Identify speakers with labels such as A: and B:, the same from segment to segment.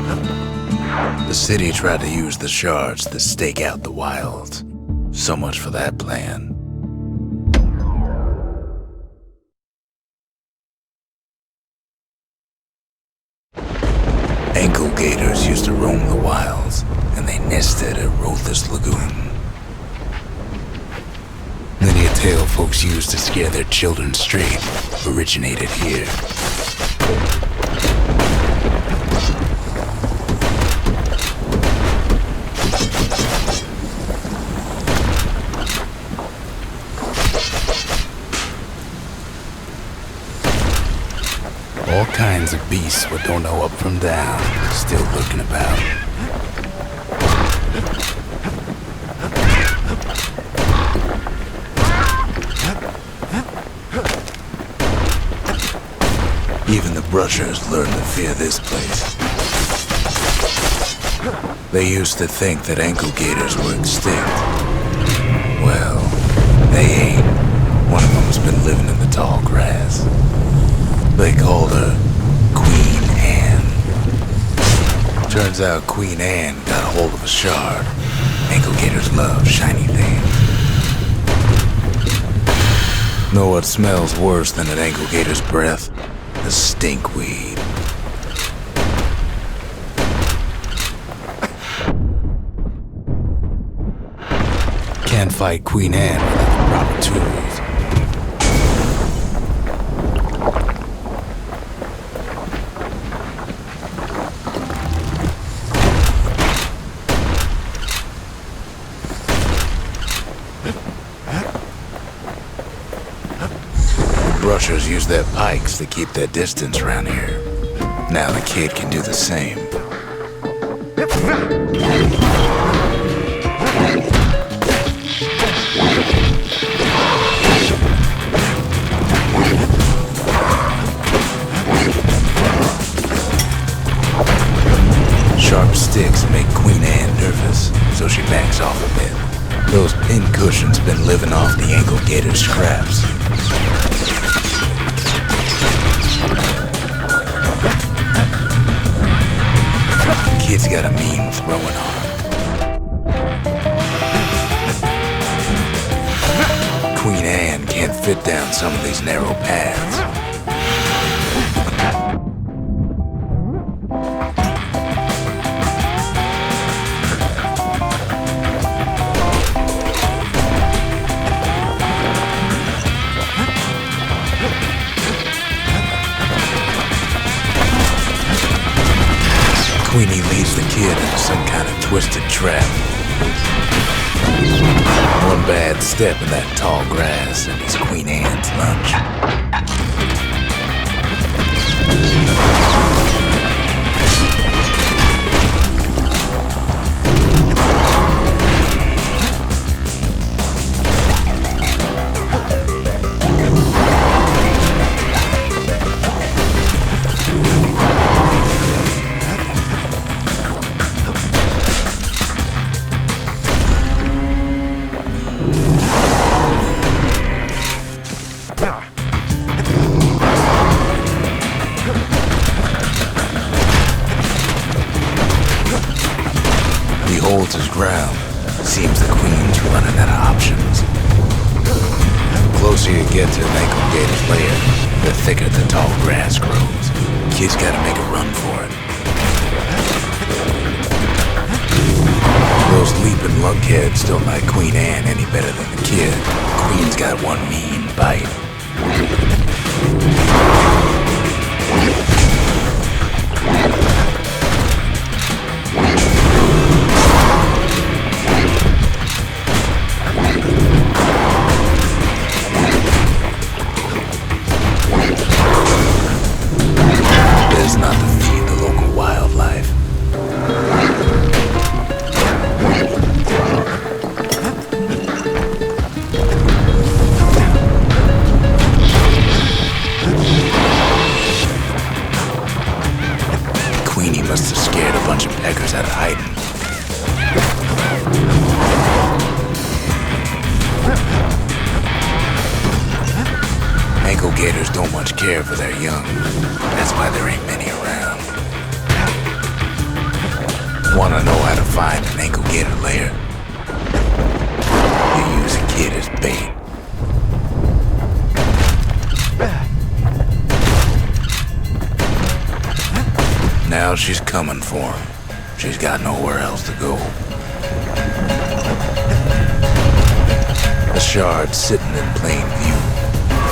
A: The city tried to use the shards to stake out the wilds. So much for that plan. Ankle gators used to roam the wilds, and they nested at Rothes Lagoon. Many a tale folks used to scare their children straight originated here. All kinds of beasts who don't know up from down, still lurking about. Even the brushers learned to fear this place. They used to think that ankle gators were extinct. Well, they ain't. One of them's been living in the tall grass. They called her Queen Anne. Turns out Queen Anne got a hold of a shard. Ankle gators love shiny things. Know what smells worse than an ankle gator's breath? The stinkweed. Can't fight Queen Anne without the proper tools. Brushers use their pikes to keep their distance around here. Now the kid can do the same. Sharp sticks make Queen Anne nervous, so she backs off a bit. Those pin cushions been living off the ankle gator scraps. Kid's got a mean throwing arm. Queen Anne can't fit down some of these narrow paths. Queenie leads the kid into some kind of twisted trap. One bad step in that tall grass and it's Queen Anne's lunch. Holds his ground. Seems the queen's running out of options. The closer you get to an ankle gator's lair, the thicker the tall grass grows. Kid's gotta make a run for it. Those leaping lunkheads don't like Queen Anne any better than the kid. Queen's got one mean bite. Not to feed the local wildlife. Queenie must have scared a bunch of peckers out of hiding. Ankle gators don't much care for their young. That's why there ain't many around. Wanna know how to find an ankle gator lair? You use a kid as bait. Now she's coming for him. She's got nowhere else to go. A shard sitting in plain view.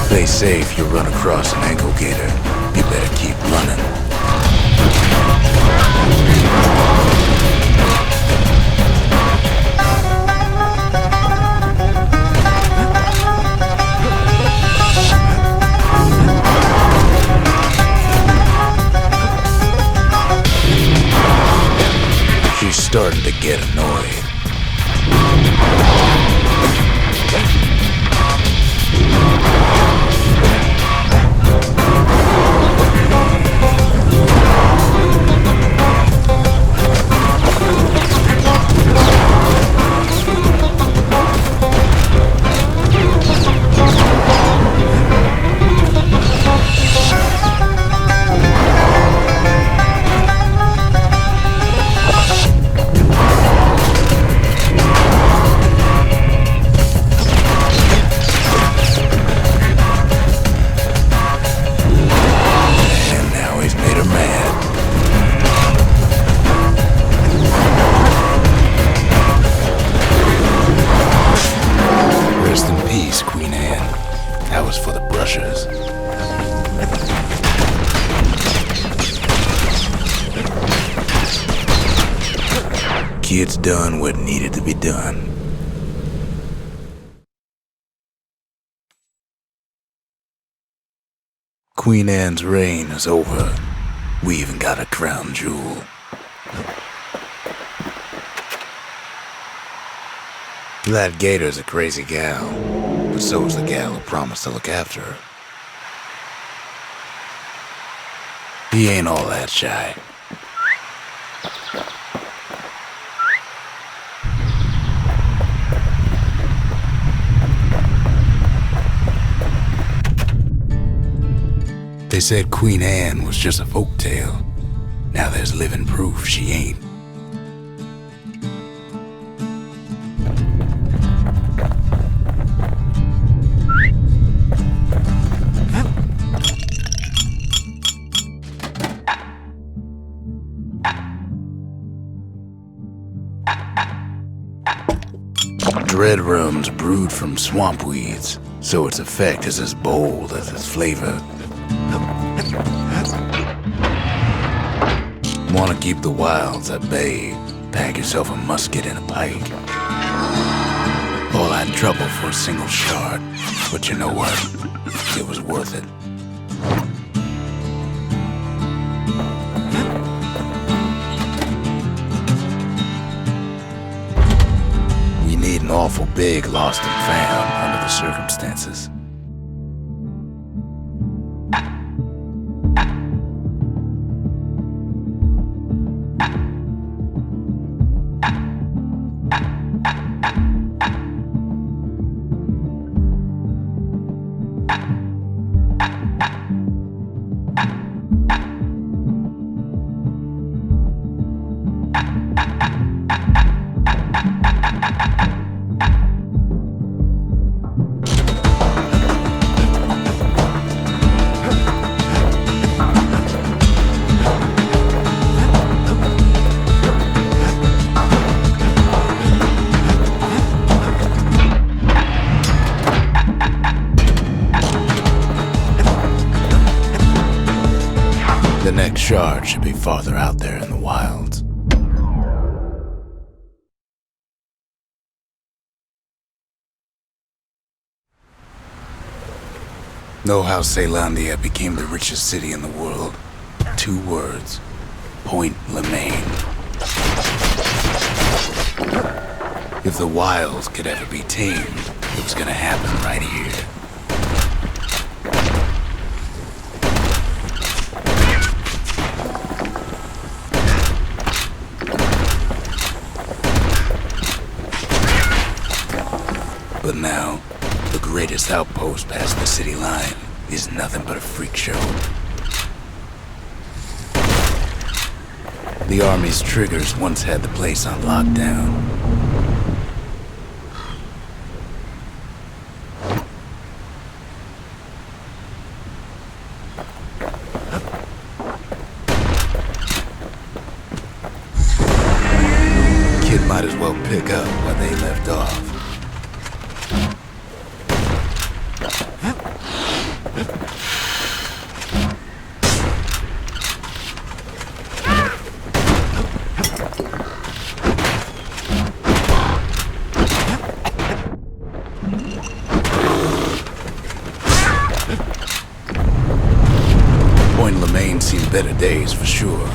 A: They say if you run across an ankle gator, you better keep running. She's starting to get annoyed. Kid's done what needed to be done. Queen Anne's reign is over. We even got a crown jewel. That gator's a crazy gal, but so's the gal who promised to look after her. He ain't all that shy. They said Queen Anne was just a folktale. Now there's living proof she ain't. Dread rum's brewed from swamp weeds, so its effect is as bold as its flavor. Want to keep the wilds at bay? Pack yourself a musket and a pike. All that trouble for a single shard, but you know what? It was worth it. We need an awful big lost and found under the circumstances. The next shard should be farther out there in the wilds. Know how Calamity became the richest city in the world? 2 words. Point Lemaine. If the wilds could ever be tamed, it was gonna happen right here. But now, the greatest outpost past the city line is nothing but a freak show. The Army's triggers once had the place on lockdown. Kid might as well pick up where they left off. Better days for sure,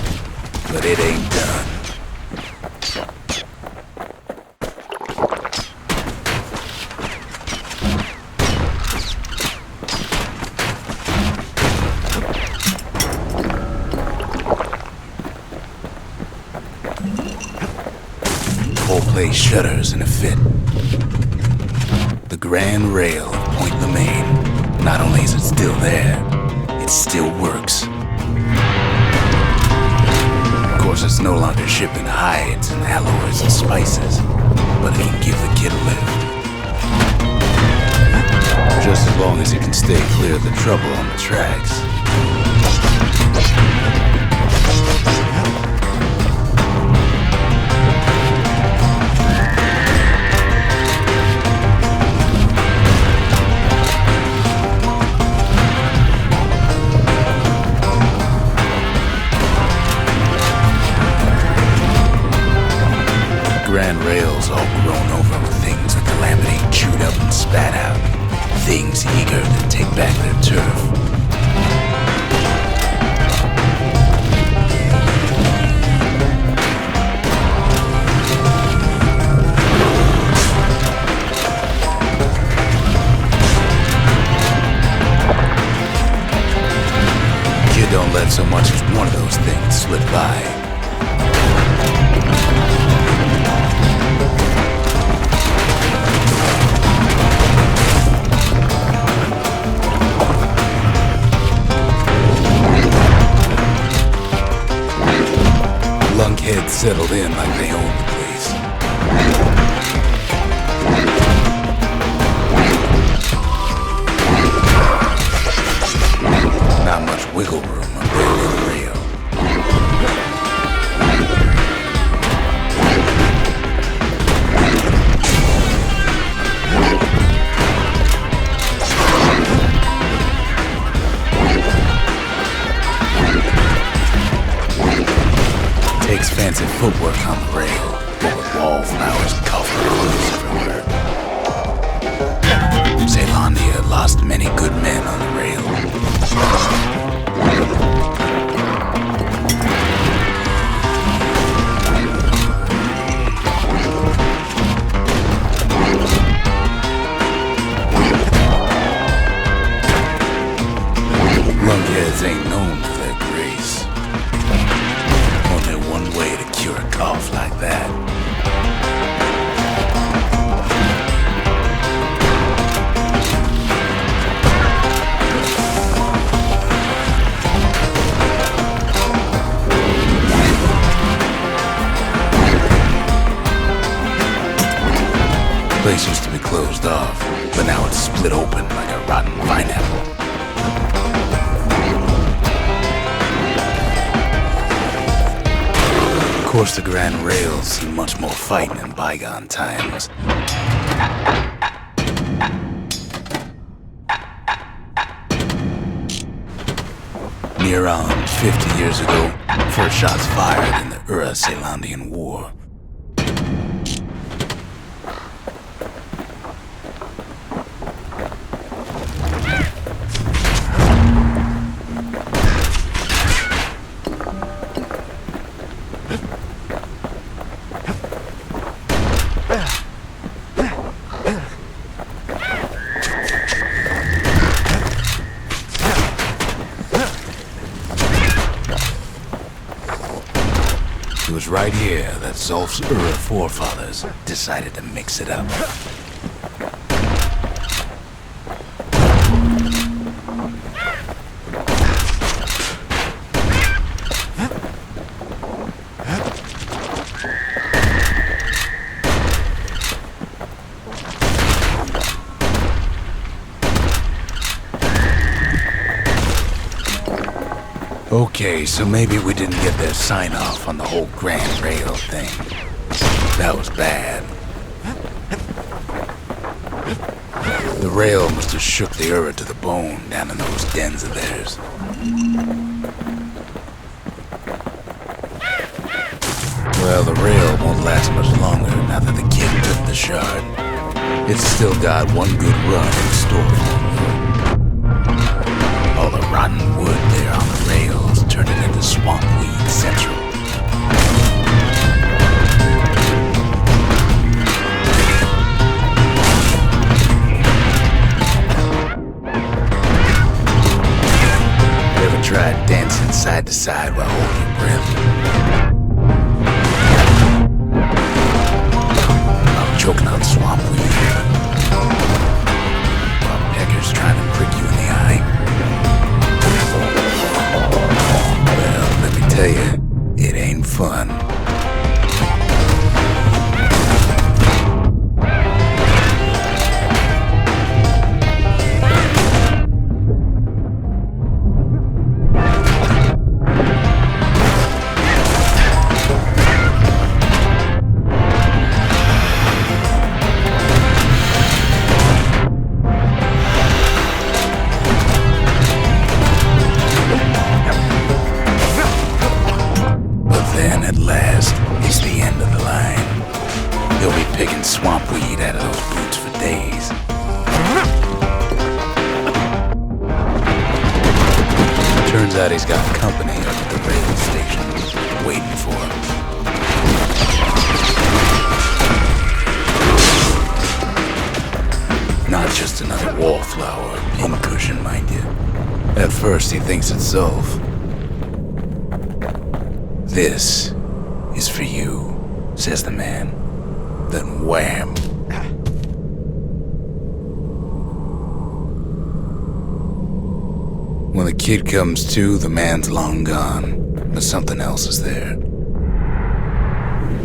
A: but it ain't done. Whole place shudders in a fit. The grand rail of Point Lemaine, not only is it still there, it still works. Of course, it's no longer shipping hides and alloys and spices, but it can give the kid a lift. Just as long as he can stay clear of the trouble on the tracks. Grand rails all grown over with things the Calamity chewed up and spat out. Things eager to take back their turf. Kid don't let so much as one of those things slip by. Lunkheads settled in like they owned the place. Not much wiggle room up there in the rail. Takes fancy footwork on the rail, but with wallflowers and coffee clothes everywhere. Zealandia lost many good men on the rail. Lunkheads ain't known for their grace. Only one way to cure a cough like that. The place used to be closed off, but now it's split open like a rotten pineapple. Of course, the Grand Rails see much more fighting in bygone times. Near on 50 years ago, first shots fired in the Ura-Selandian War. It was right here that Zolf's Ura forefathers decided to mix it up. Okay, so maybe we didn't get their sign-off on the whole Grand Rail thing. That was bad. The rail must have shook the Ura to the bone down in those dens of theirs. Well, the rail won't last much longer now that the kid took the shard. It's still got one good run in store for it. All the rotten wood there on the rails turned it into swamp weed central. Ever tried dancing side to side while holding your breath? Choking on swamp weed while peckers trying to prick you in the eye. Well, let me tell you, it ain't fun. He's got company up at the rail station, waiting for him. Not just another wallflower, pincushion, mind you. At first he thinks it's Zolf. This is for you, says the man. Then wham! When the kid comes to, the man's long gone, but something else is there.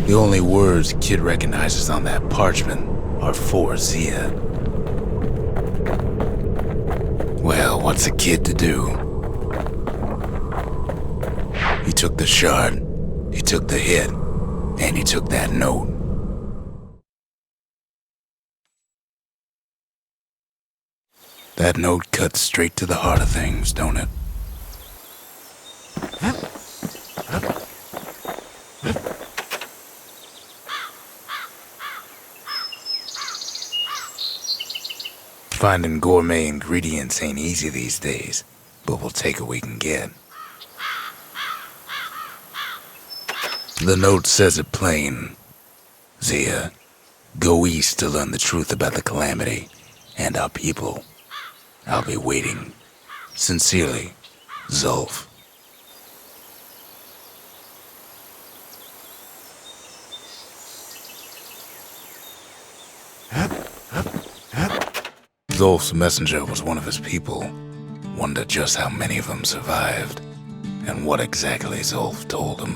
A: The only words kid recognizes on that parchment are for Zia. Well, what's a kid to do? He took the shard, he took the hit, and he took that note. That note cuts straight to the heart of things, don't it? Finding gourmet ingredients ain't easy these days, but we'll take what we can get. The note says it plain. Zia, go east to learn the truth about the Calamity and our people. I'll be waiting. Sincerely, Zolf. Zolf's messenger was one of his people. Wondered just how many of them survived, and what exactly Zolf told him.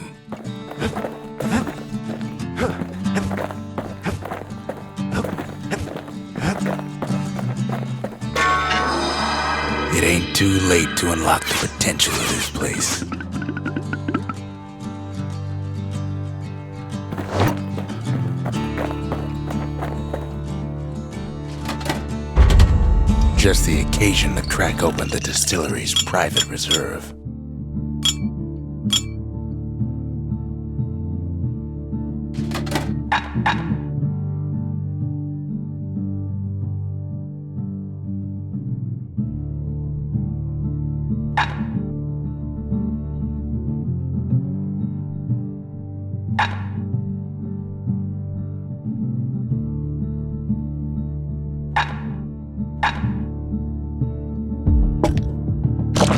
A: It ain't too late to unlock the potential of this place. Just the occasion to crack open the distillery's private reserve.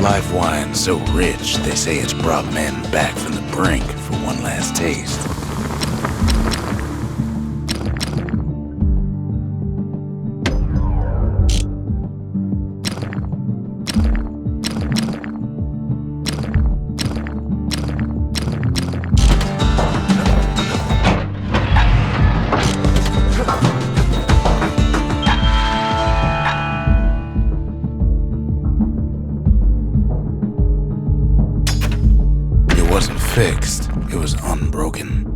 A: Life wine so rich, they say it's brought men back from the brink for one last taste. it was unbroken.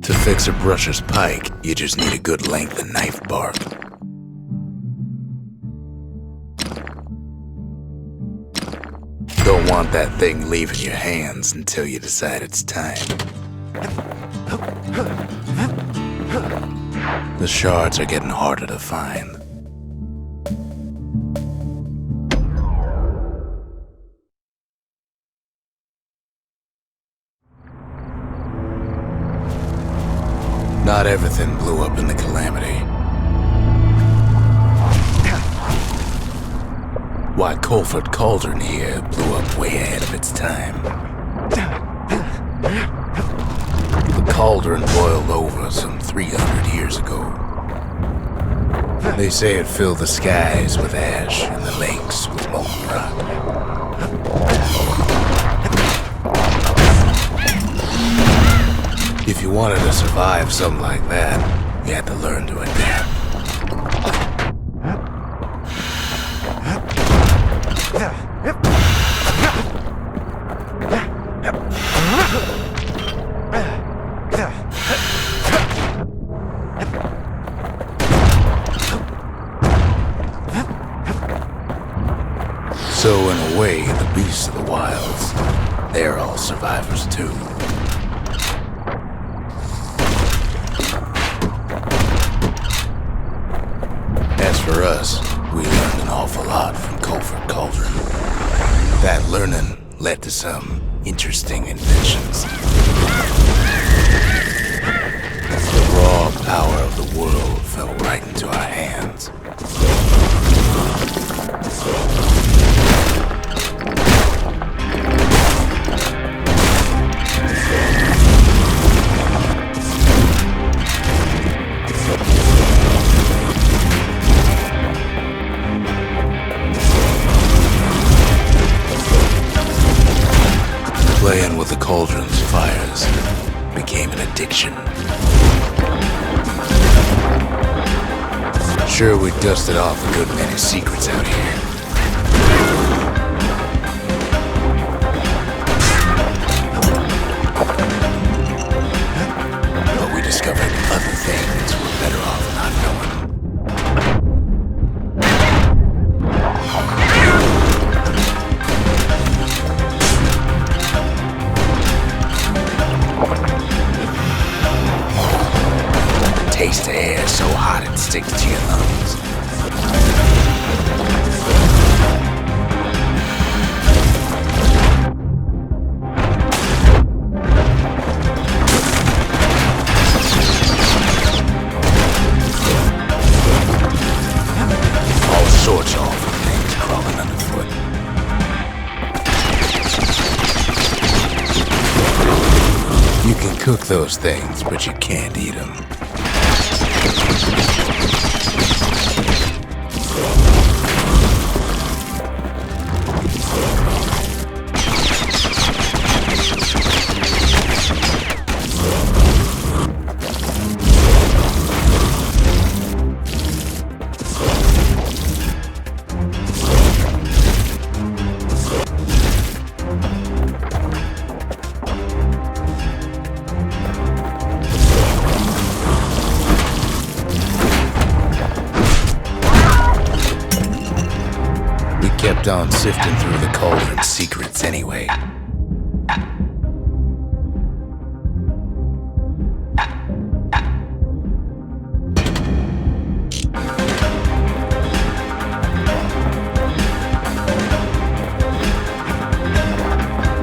A: To fix a brusher's pike, you just need a good length of knife bark. Don't want that thing leaving your hands until you decide it's time. The shards are getting harder to find. Not everything blew up in the Calamity. Why, Colford Cauldron here blew up way ahead of its time. The cauldron boiled over some 300 years ago. They say it filled the skies with ash and the lakes with molten rock. If you wanted to survive something like that, you had to learn to adapt. So in a way, the beasts of the wilds, they're all survivors too. As for us, we learned an awful lot from Colford Cauldron. That learning led to some interesting inventions. The raw power of the world fell right into our hands. Playing with the cauldron's fires became an addiction. Sure, we dusted off a good many secrets out here. But we discovered other things we're better off not knowing. Taste the air so hot it sticks to your lungs. All sorts of awful things crawling underfoot. You can cook those things, but you can't eat them. kept on sifting through the cauldron's secrets anyway.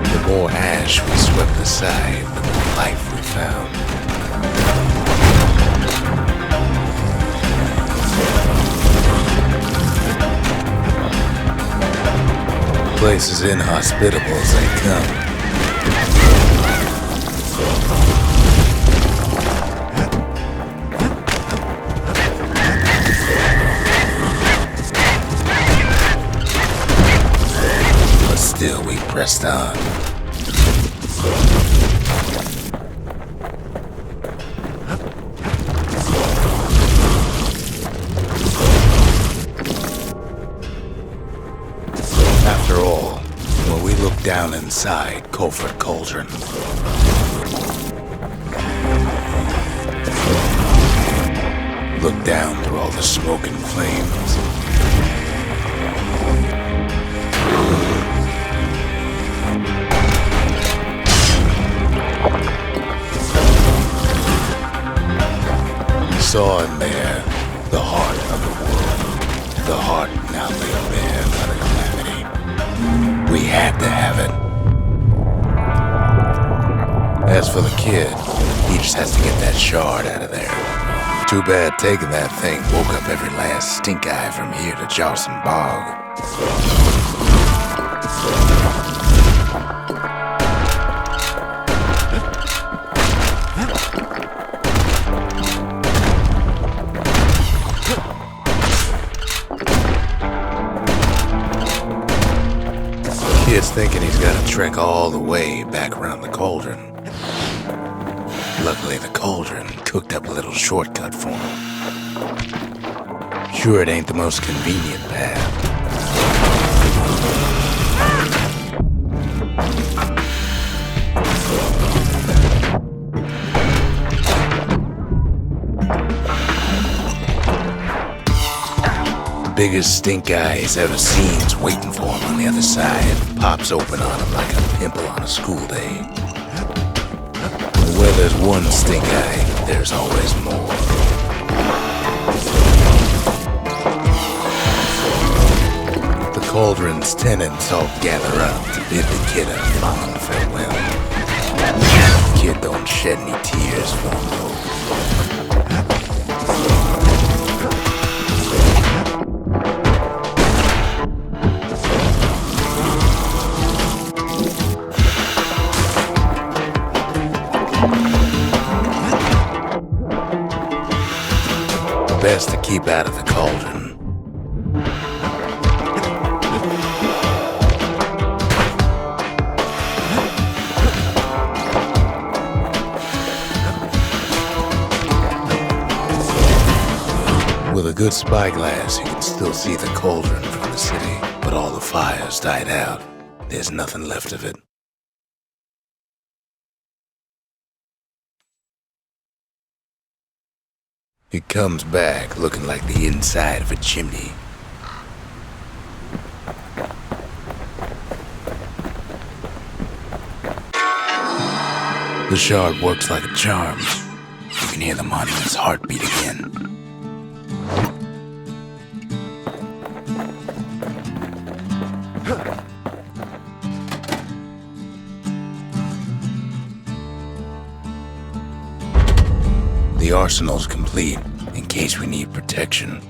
A: The more ash we swept aside, the more life we found. Place as inhospitable as they come. But still we pressed on. After all, when we looked down inside Culford Cauldron, looked down through all the smoke and flames, we saw in there the heart of the world, the heart now laid bare by the Calamity. We had to have it. As for the kid, he just has to get that shard out of there. Too bad taking that thing woke up every last stink eye from here to Johnson Bog. Kid's thinking he's got to trek all the way back around the cauldron. Luckily, the cauldron cooked up a little shortcut for him. Sure, it ain't the most convenient path. The biggest stink eye he's ever seen's waiting for him on the other side. Pops open on him like a pimple on a school day. Where there's one stink eye, there's always more. The cauldron's tenants all gather up to bid the kid a fond farewell. The kid don't shed any tears for him though. Best to keep out of the cauldron. With a good spyglass, you can still see the cauldron from the city, but all the fires died out. There's nothing left of it. It comes back looking like the inside of a chimney. The shard works like a charm. You can hear the monument's heartbeat again. The arsenal's complete, in case we need protection.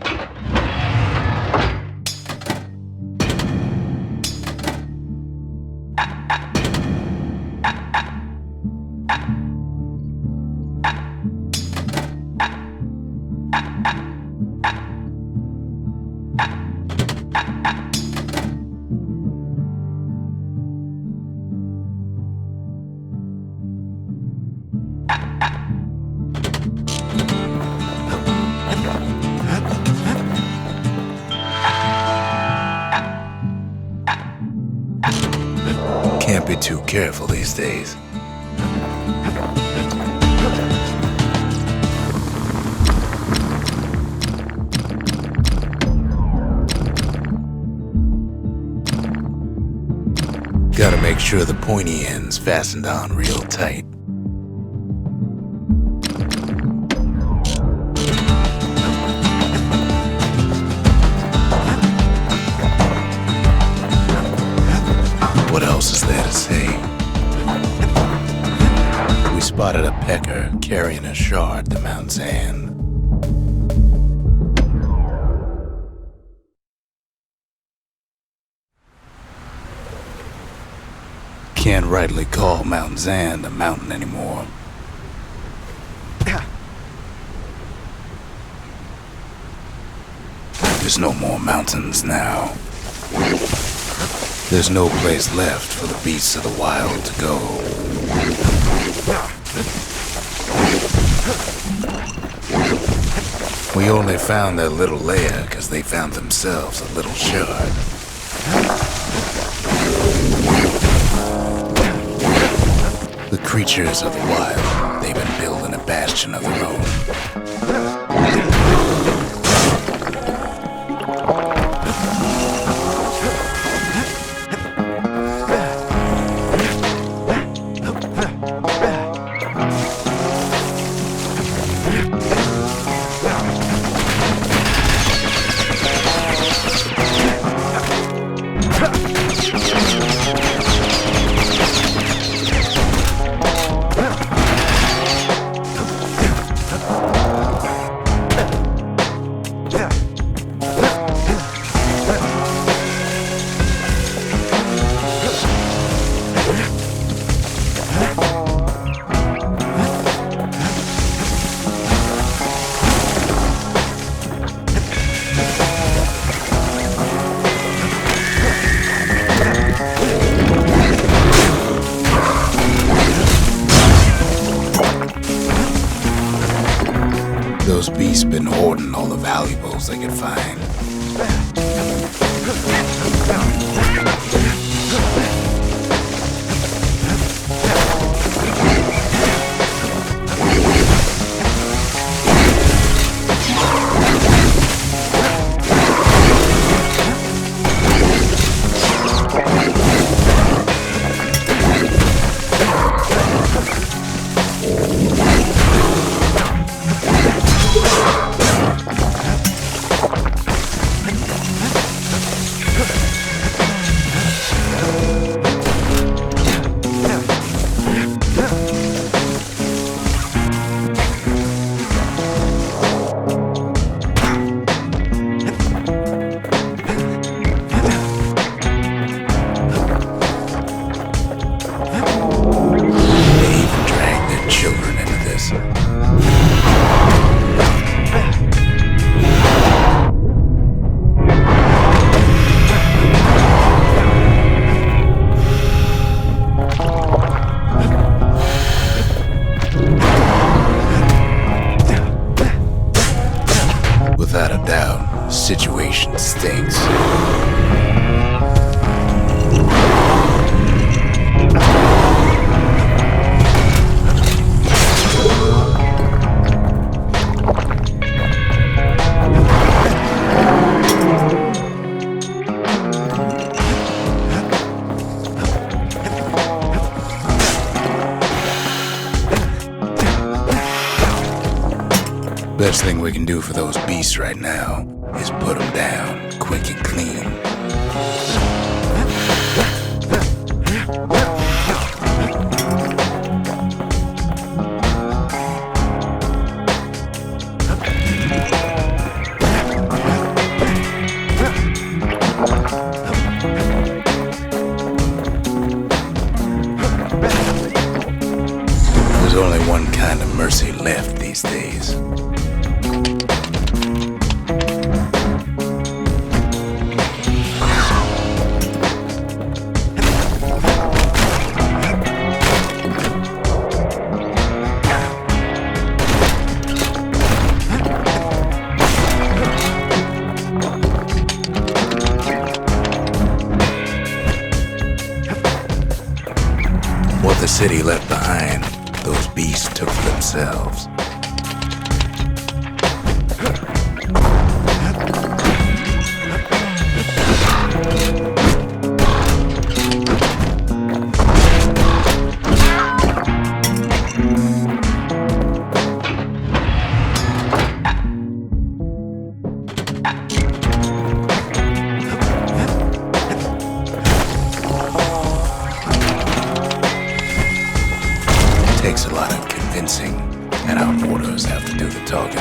A: Can't be too careful these days. sure the pointy end's fastened on real tight. What else is there to say? We spotted a pecker carrying a shard to Mount Zan. Can't rightly call Mount Zan a mountain anymore. There's no more mountains now. There's no place left for the beasts of the wild to go. We only found their little lair because they found themselves a little shard. The creatures of the wild, they've been building a bastion of their own. Those beasts been hoarding all the valuables they could find. Without a doubt, the situation stinks. Best thing we can do for those beasts right now is put them down quick and clean. There's only one kind of mercy left these days. What the city left behind, those beasts took for themselves. others have to do the talking.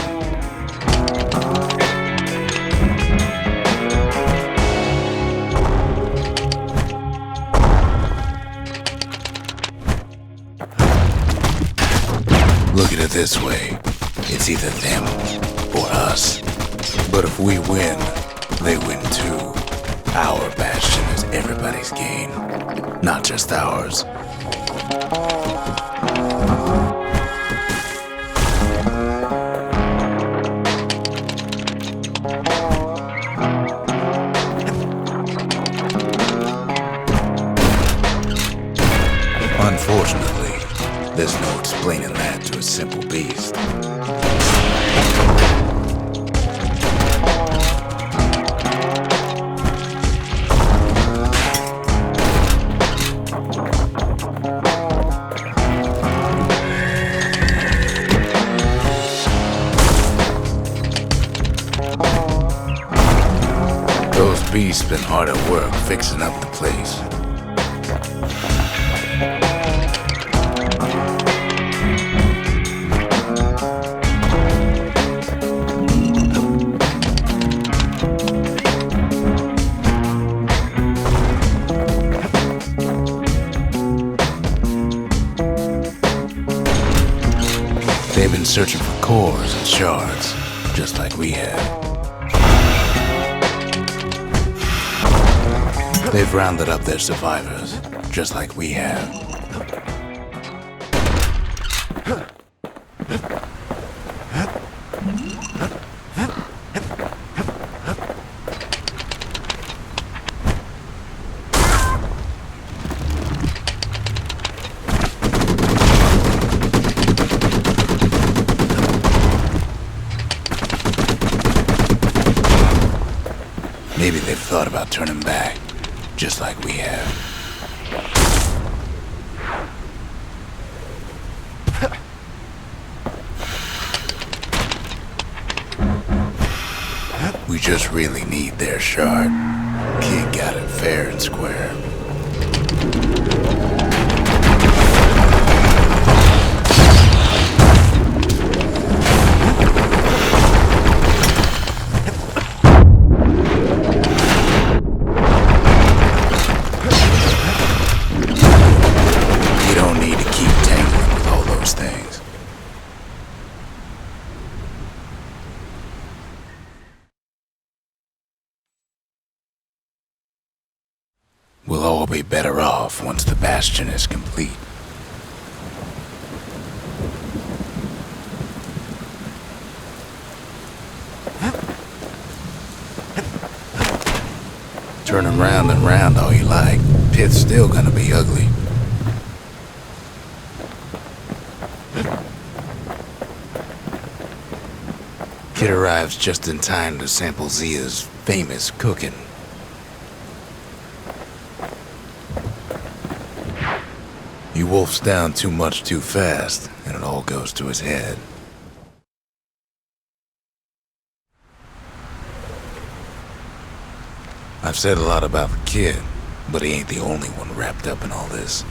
A: Look at it this way. It's either them or us. But if we win, they win too. Our Bastion is everybody's gain, not just ours. Unfortunately, there's no explaining that to a simple beast. Those beasts been hard at work fixing up the place. They've been searching for cores and shards, just like we have. They've rounded up their survivors, just like we have. Maybe they've thought about turning back, just like we have. We just really need their shard. Kid got it fair and square. We'll all be better off once the Bastion is complete. Turn 'em round and round all you like. Pit's still gonna be ugly. Kid arrives just in time to sample Zia's famous cooking. He wolfs down too much too fast, and it all goes to his head. I've said a lot about the kid, but he ain't the only one wrapped up in all this.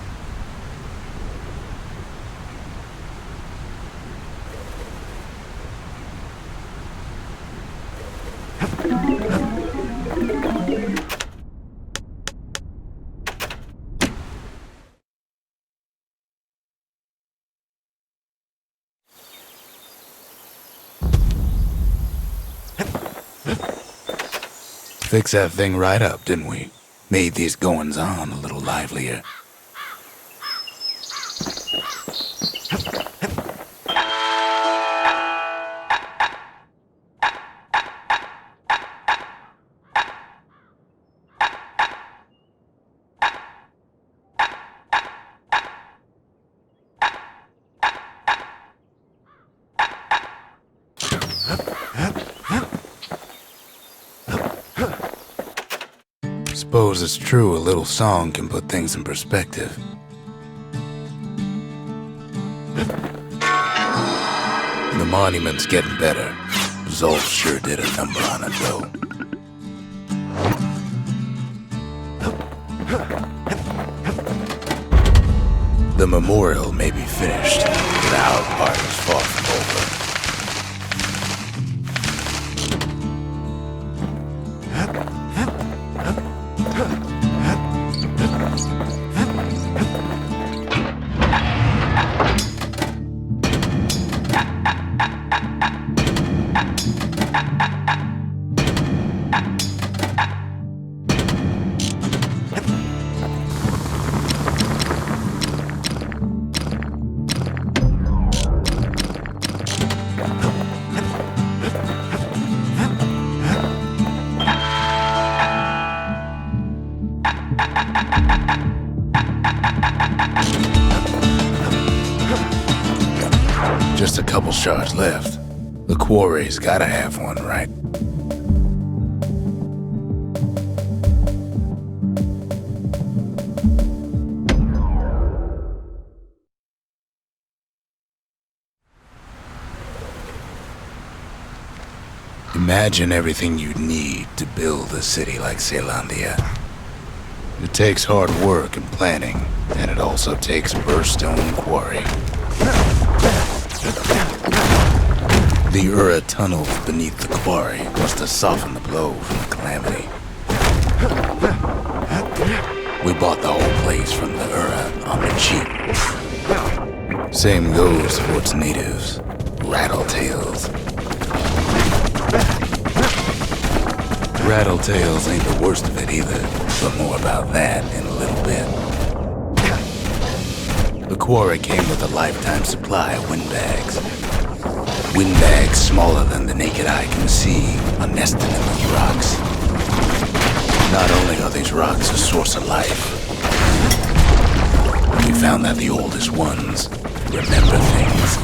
A: Fixed that thing right up, didn't we? Made these goings-on a little livelier. Suppose it's true a little song can put things in perspective. The monument's getting better. Zolf sure did a number on it, though. The memorial may be finished, but our part is far from over. Just a couple shards left. The quarry's gotta have one, right? Imagine everything you'd need to build a city like Zealandia. It takes hard work and planning, and it also takes burstone quarry. The Ura tunnels beneath the quarry must have softened the blow from the Calamity. We bought the whole place from the Ura on the cheap. Same goes for its natives, Rattletails. Rattletails ain't the worst of it either, but more about that in a little bit. The quarry came with a lifetime supply of windbags. Windbags smaller than the naked eye can see are nested in these rocks. Not only are these rocks a source of life, we found that the oldest ones remember things.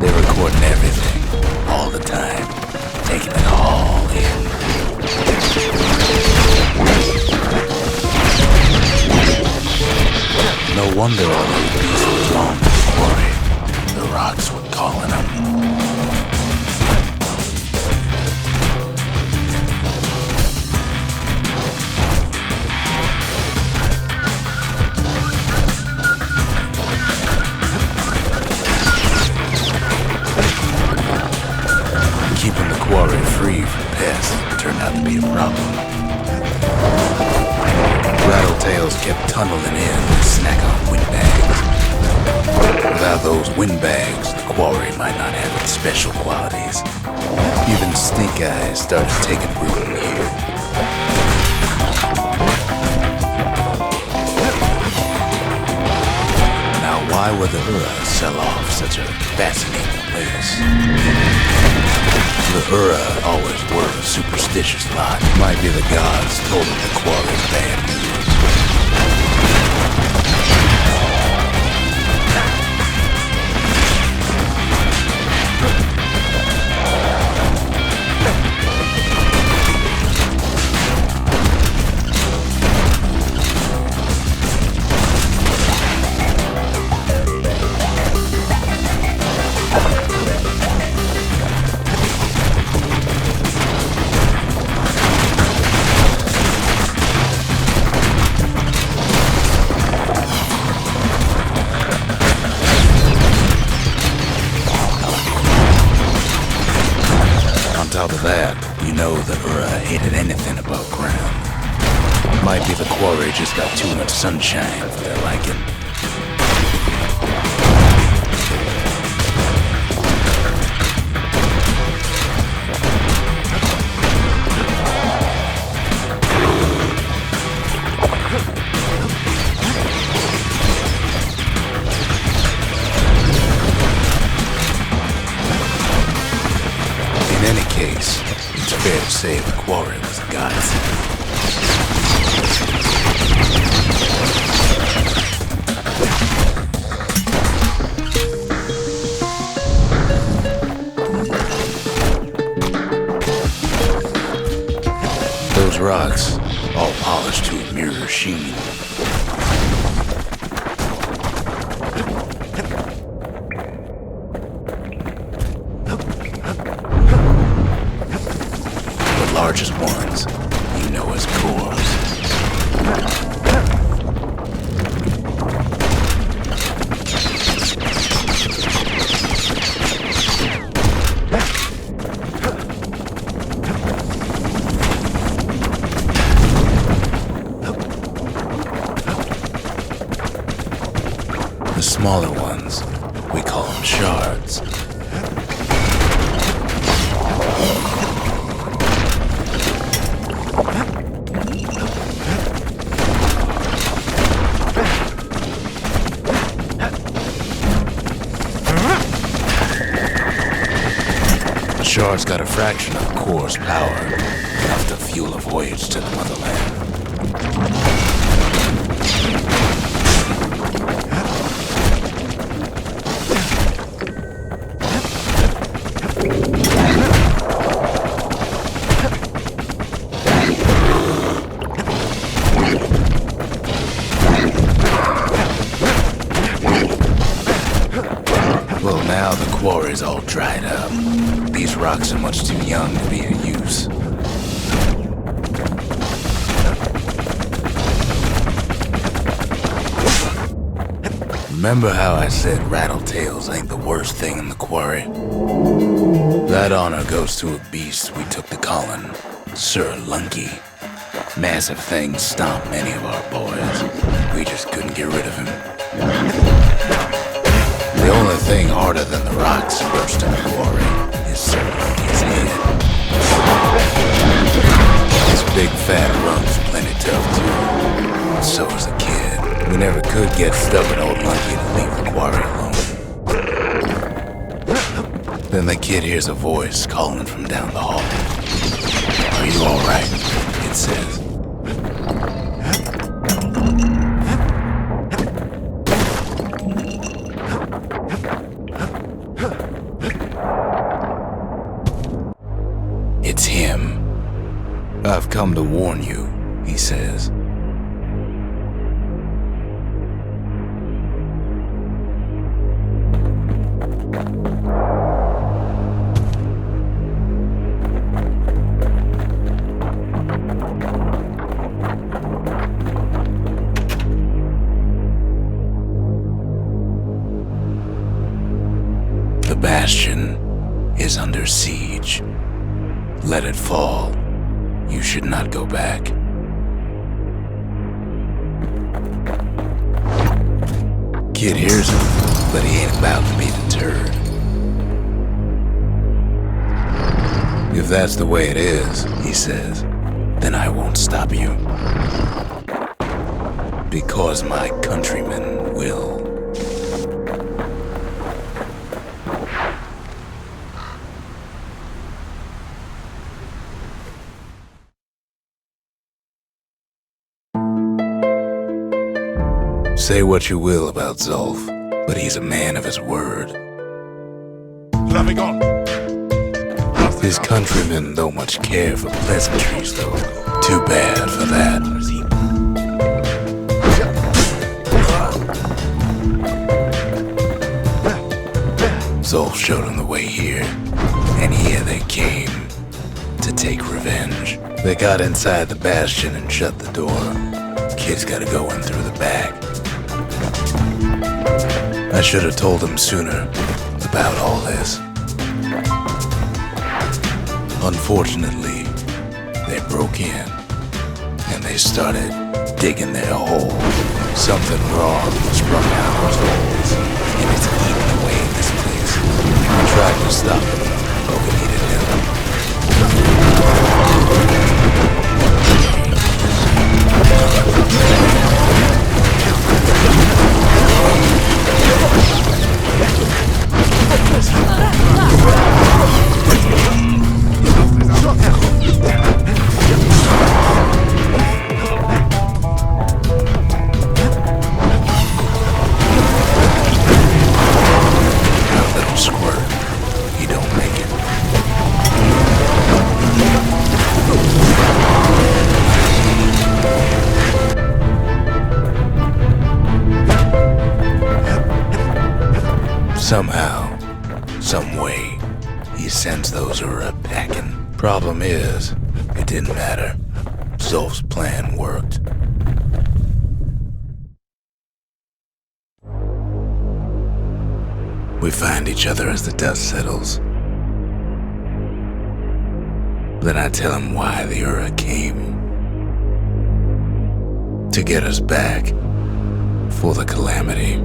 A: They're recording everything, all the time, taking it all in. No wonder all those beasts were drawn to the quarry. The rocks were calling them. Keeping the quarry free from pests turned out to be a problem. Rattletails kept tunneling in to snack on windbags. Without those windbags, the quarry might not have its special qualities. Even stink eyes started taking root in here. Now why would the Ura sell off such a fascinating place? The Ura always were a superstitious lot. Might be the gods told them the quarry's bad news. On top of that, you know the Ura hated anything above ground. Might be the quarry just got too much sunshine for their liking. In any case, it's fair to say the quarry was a godsend. Those rocks, all polished to a mirror sheen. The largest ones, you know as cores. smaller ones. We call them shards. Shards got a fraction of core's power, enough to fuel a voyage to the motherland. Well, now the quarry's all dried up. These rocks are much too young to be of use. Remember how I said rattletails ain't the worst thing in the quarry? That honor goes to a beast we took to Colin, Sir Lunky. Massive things stomped many of our boys. We just couldn't get rid of him. The only thing harder than the rocks first in the quarry is Sir Lunky's head. His big fat runk's plenty tough too. So is a kid. We never could get stubborn old Lunky to leave the quarry alone. Then the kid hears a voice calling from down the hall. "Are you alright?" it says. It's him. "I've come to warn you," he says. The Bastion is under siege. Let it fall. You should not go back. Kid hears him, but he ain't about to be deterred. "If that's the way it is," he says, "then I won't stop you. Because my countrymen will." Say what you will about Zolf, but he's a man of his word. His countrymen don't much care for pleasantries, though. Too bad for that. Zolf showed him the way here, and here they came to take revenge. They got inside the Bastion and shut the door. Kid's gotta go in through the back. I should have told him sooner about all this. Unfortunately, they broke in and they started digging their hole. Something wrong sprung out of those holes, and it's eating away in this place. We tried to stop it, but we needed help. Somehow, some way, he sends those who are packing. Problem is, it didn't matter. Zolf's plan worked. We find each other as the dust settles. Then I tell him why the Ura came. To get us back for the Calamity.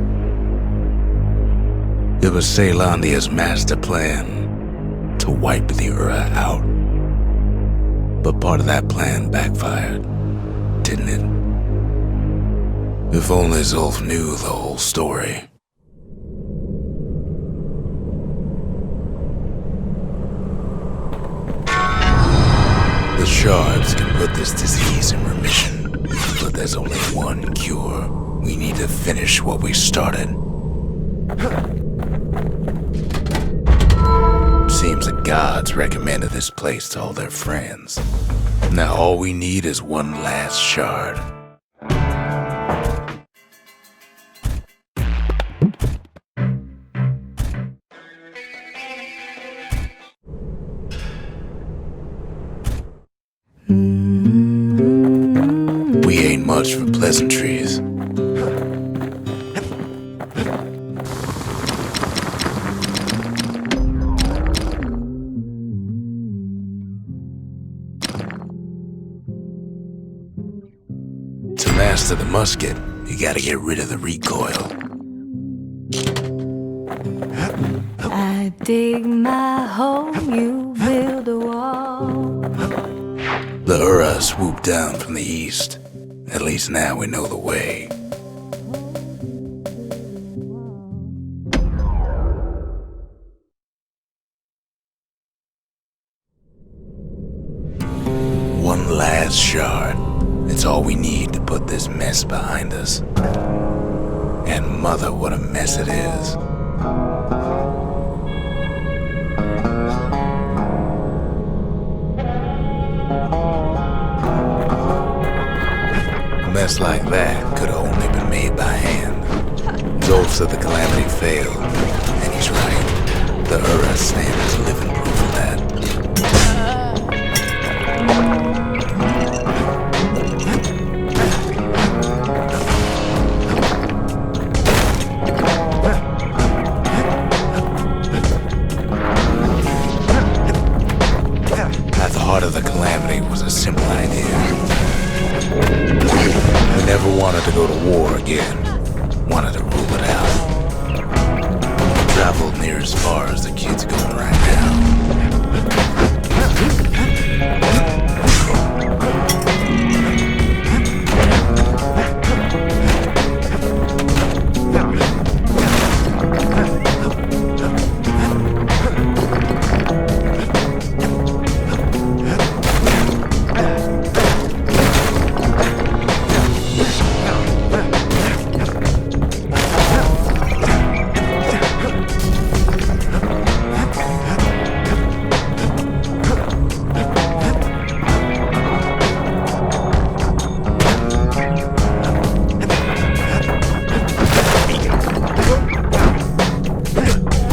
A: It was Caelandia's master plan to wipe the Ura out. But part of that plan backfired, didn't it? If only Zulf knew the whole story. The shards can put this disease in remission, but there's only one cure. We need to finish what we started. Seems the gods recommended this place to all their friends. Now all we need is one last shard. We ain't much for pleasantries. To master the musket, you gotta get rid of the recoil.
B: I dig my hole, you build a wall.
A: The Ura swooped down from the east. At least now we know the way. One last shard. It's all we need to put this mess behind us. And mother, what a mess it is. A mess like that could have only been made by hand. Zulf said the Calamity failed, and he's right. The Ura stand is living proof of that. At the heart of the Calamity was a simple idea. We never wanted to go to war again. Wanted to rule it out. Traveled near as far as the kid's going right now.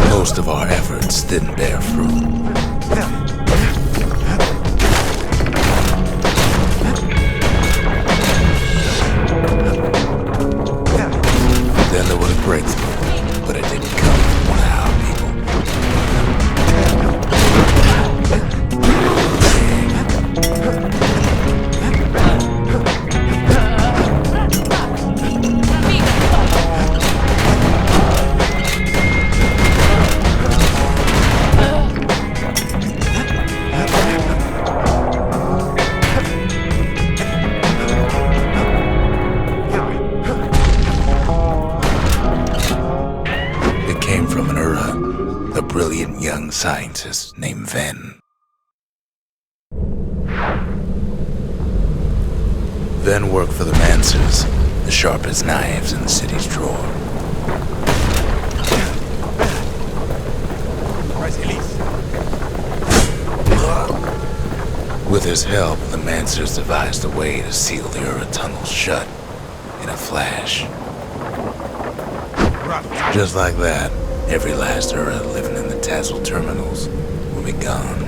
A: Most of our efforts didn't bear fruit. Then there was a breakthrough, but it didn't come from one of our people. From an Ura, a brilliant young scientist named Ven. Ven worked for the Mancers, the sharpest knives in the city's drawer. With his help, the Mancers devised a way to seal the Ura tunnel shut in a flash. Just like that, every last Ura living in the Tassel terminals will be gone.